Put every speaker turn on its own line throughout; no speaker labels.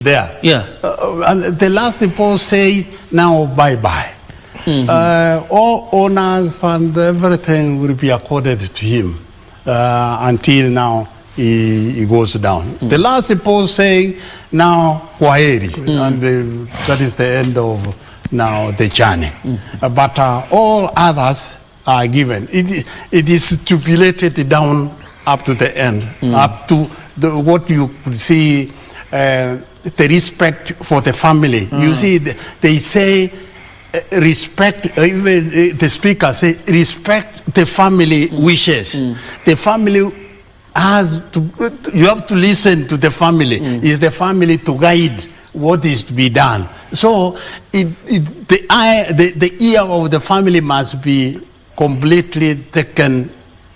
there.
Yeah.
And the last report says now bye-bye. All honors and everything will be accorded to him until now he goes down. The last report saying now kwaheri, and that is the end of now the journey. But all others are given. It is stipulated down up to the end, up to what you could see, the respect for the family. You see, they say respect, even the speaker say respect the family wishes. The family has to, you have to listen to the family. It's the family to guide what is to be done. So the ear of the family must be completely taken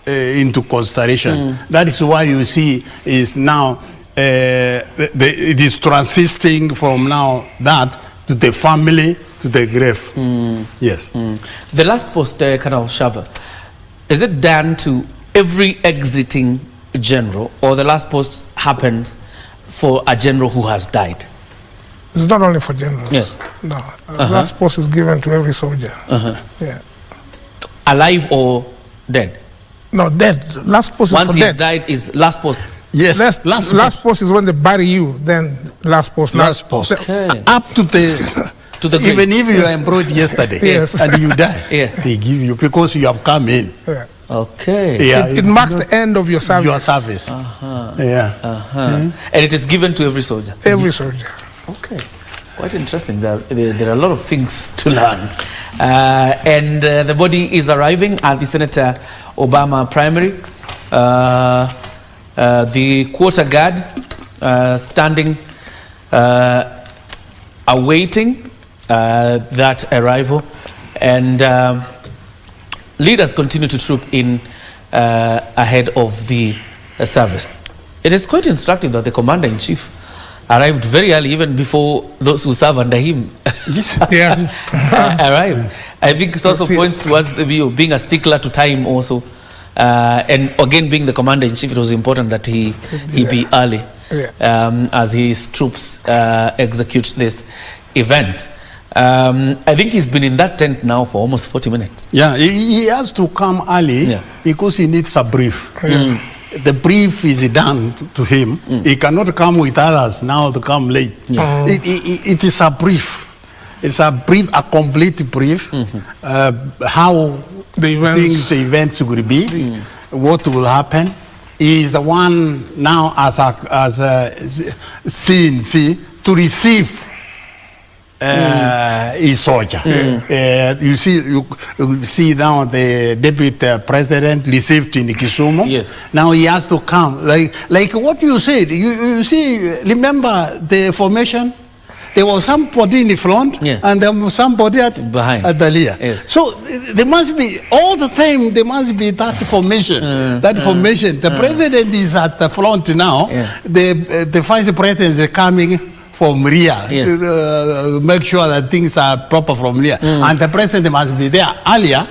into consideration. That is why you see is now it is transiting from now that to the family to the grave. Yes.
The last post, Colonel Shava, is it done to every exiting general, or the last post happens for a general who has died?
It's not only for generals.
Yes.
No. Last post is given to every soldier. Yeah.
Alive or dead?
No, dead. Last post
Once
is for
he
dead.
died is last post.
Yes.
Last post is when they bury you. Then last post.
Last post.
Okay.
Up to the
grave.
even if you are employed yesterday
Yes.
and you die,
they
give you because you have come in.
Yeah.
Okay.
Yeah,
It marks the end of your service.
your service.
And it is given to every soldier.
Every soldier.
Okay, quite interesting. There are a lot of things to learn. And the body is arriving at the Senator Obama primary. The quarter guard standing awaiting that arrival, and leaders continue to troop in ahead of the service. It is quite instructive that the commander-in-chief arrived very early, even before those who serve under him arrived. I think it also points towards the view of being a stickler to time also. And again, being the commander-in-chief, it was important that he be early as his troops execute this event. I think he's been in that tent now for almost 40 minutes.
Yeah, he has to come early because he needs a brief. The brief is done to him. He cannot come with others now to come late. It is a brief. It's a brief, a complete brief. How the events will be, what will happen. He is the one now as a CNC to receive his soldier. You see now the deputy president received in Kisumu.
Yes.
Now he has to come. Like what you said, you see, remember the formation? There was somebody in the front and there was somebody behind at the rear.
Yes.
So there must be, all the time, there must be that formation. The president is at the front now. The vice president is coming from rear to make sure that things are proper from rear. And the president must be there earlier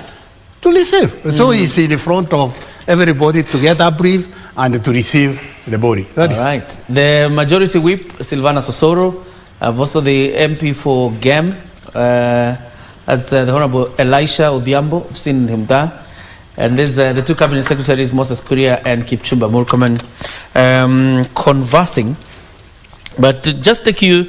to receive. So he's in the front of everybody to get a brief and to receive the body. That is
right. The majority whip, Silvana Sosoro, also the MP for GEM, as the Honorable Elisha Odhiambo, I've seen him there. And there's the two cabinet secretaries, Moses Kuria and Kipchumba Murkomen, conversing. But to just take you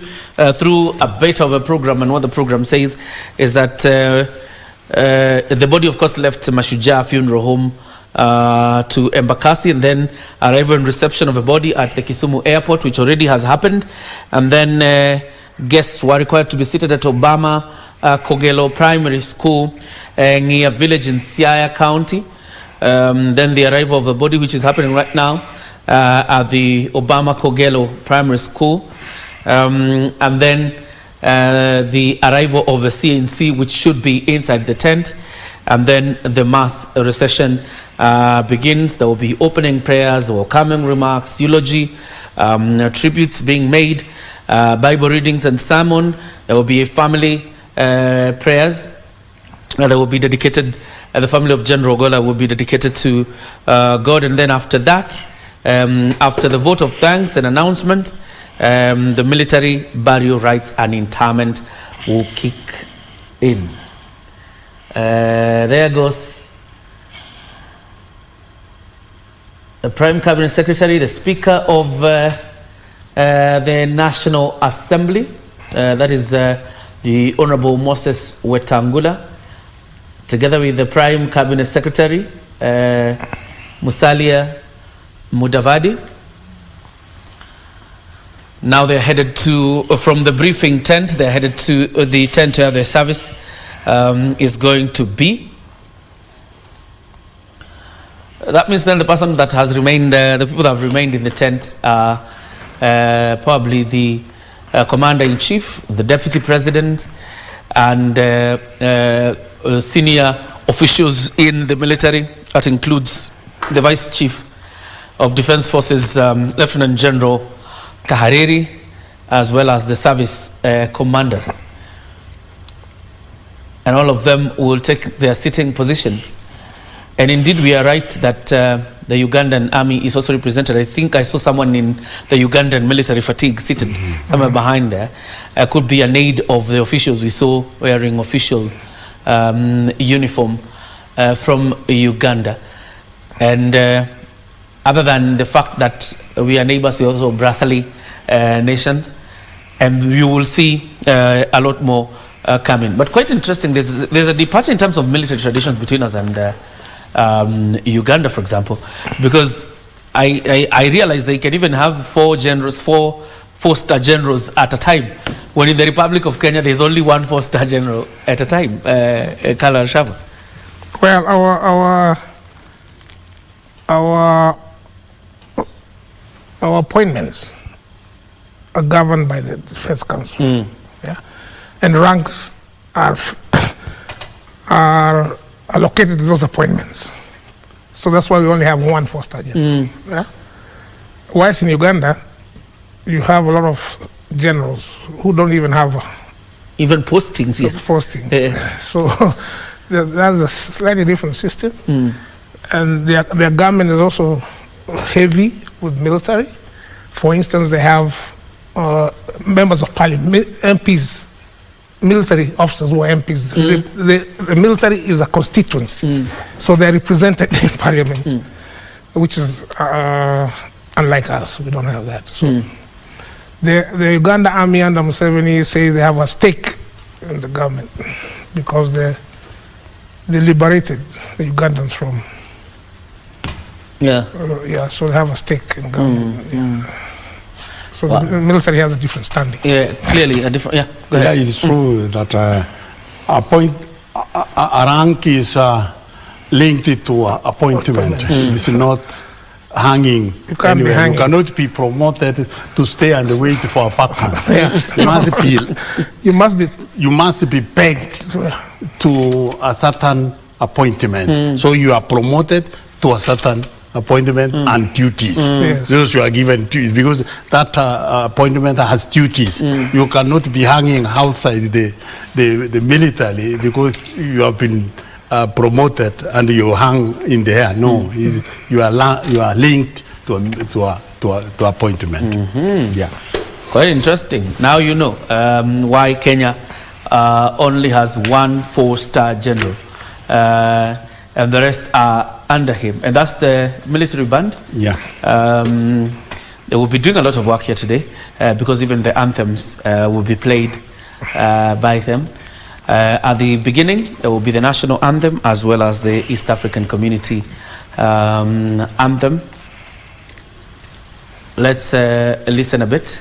through a bit of a program, and what the program says is that the body, of course, left Mashujaa Funeral Home to Embakasi, and then arrival and reception of a body at the Kisumu airport, which already has happened. And then guests were required to be seated at Obama Kogelo Primary School, near village in Siaya County. Then the arrival of a body, which is happening right now, at the Obama Kogelo Primary School, and then the arrival of a CNC, which should be inside the tent, and then the mass recession begins. There will be opening prayers, welcoming remarks, eulogy, tributes being made, Bible readings and sermon. There will be a family prayers that will be dedicated. The family of General Ogolla will be dedicated to God, and then after that, after the vote of thanks and announcement, the military burial rights and interment will kick in. There goes the Prime Cabinet Secretary, the Speaker of the National Assembly, that is the Honorable Moses Wetangula, together with the Prime Cabinet Secretary, Musalia Mudavadi. Now they're headed to, from the briefing tent, they're headed to the tent where their service is going to be. That means then the person that has remained, the people that have remained in the tent are probably the Commander-in-Chief, the Deputy President, and senior officials in the military. That includes the Vice Chief of Defense Forces, Lieutenant General Kahariri, as well as the service commanders. And all of them will take their sitting positions. And indeed, we are right that the Ugandan army is also represented. I think I saw someone in the Ugandan military fatigue seated somewhere behind there. Could be an aide of the officials we saw wearing official uniform from Uganda. And other than the fact that we are neighbors, we are also brotherly nations, and you will see a lot more coming. But quite interesting, there's a departure in terms of military traditions between us and Uganda, for example, because I realized they can even have four four-star generals at a time, when in the Republic of Kenya there's only one four-star general at a time. Kala Shava.
Well, our appointments are governed by the Defense Council, yeah, and ranks are allocated to those appointments. So that's why we only have one four-star general. Yeah? Whilst in Uganda, you have a lot of generals who don't even have
even postings. Yes,
postings. So that's a slightly different system, and their government is also heavy with military. For instance, they have members of parliament, MPs, military officers who are MPs. The military is a constituency, so they're represented in parliament, which is unlike us. We don't have that. So the Uganda army under Museveni says they have a stake in the government because they liberated the Ugandans from. So they have a stake in government. So the military has a different standing. Yeah,
clearly a different. Yeah, go ahead.
Yeah, it's true that a rank is linked to appointment. It's not hanging.
You can't be hanging.
You cannot be promoted to stay and wait for a vacancy. You must be pegged to a certain appointment. So you are promoted to a certain appointment and duties. Those you are given duties because that appointment has duties. You cannot be hanging outside the military because you have been promoted and you hang in the air. No, you are linked to appointment. Yeah,
quite interesting. Now you know why Kenya only has one four-star general. And the rest are under him, and that's the military band.
Yeah.
They will be doing a lot of work here today because even the anthems will be played by them. At the beginning, there will be the national anthem as well as the East African Community anthem. Let's listen a bit.